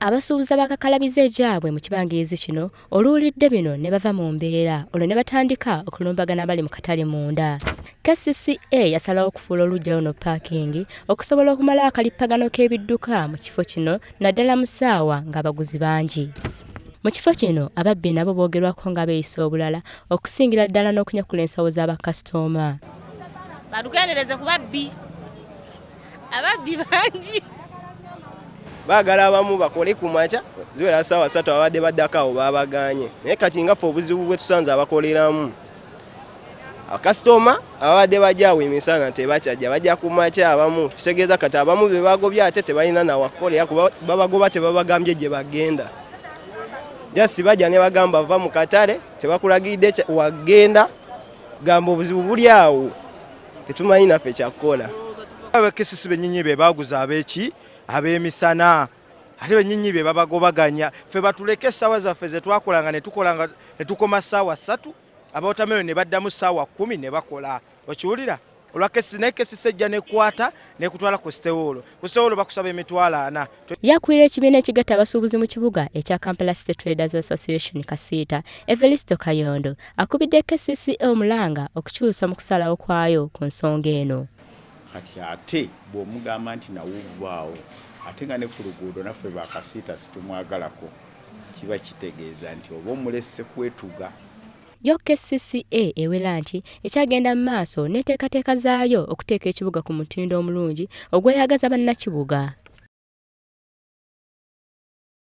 Abasuubuza bakakalabiza ejaabwe mu kibangirizi kino oluwulidde bino ne bava mu mbeera olwo ne batandika okulumbagana bali mu katale munda. KCCA yasalawo okufuula oluggya luno paakingi okusobola okumala akalippagano k'ebidduka mu kifo kino naddala mu ssaawa ng'abaguzi bangi. Mu kifo kino ababbi nabo boogerwako nga beeyisa obulala okusingira ddala n'okunyakula ensawo z'abakasitoma. Batugendereze ku babbi. Ababbi bangi. Baagala abamu bakole ku makya ziwera ssaawa 3 abadde baddako awo baabaganye. Naye kati nga ffe obuzibu bwe tusanze abakoleramu. Abakasitoma abadde bajaawo emisana tebakyajja bajja ku makya abamu. Kitegeeza kati abamu be bagobya ate tebalina nawakolera kuba babagoba tebabagambye gye bagenda. Jasi bajja ne bagamba bava mu katale tebakulagidde wagenda gamba obuzibu buli awo. Tetumanyi naffe kyakukola. Abakesisi bennyinyi be baaguza ab'eki ab'emisana ate bennyinyi be babagobaganya ffe batuleke essaawa zaffe ze twakolanga ne tukoma ssaawa 3 abawotamayo ne baddamu ssaawa 10 ne bakola okiwulira olwakesisi naye kesisi ejja nekwata nekutwala ku Sitewolo bakusaba emitwalo 4. Yakwira ekibiina ekigatta abasuubuzi mu kibuga ekya Kampala City Traders Association Kasiita Evaristo Kayondo akubidde KCCA omulanga okukyusa mu kusalawo kwayo ku nsonga eno. Kati ate bw'omugamba nti nawuvaawo ate nga ne ku luguudo naffe bakasiita situmwagalako kiba kitegeeza nti oba omulese kwetuga. Yo KCCA ewera nti ekyagenda mu maaso n'enteekateeka zaayo okuteeka ekibuga ku mutindo omulungi ogweyagaza bannakibuga.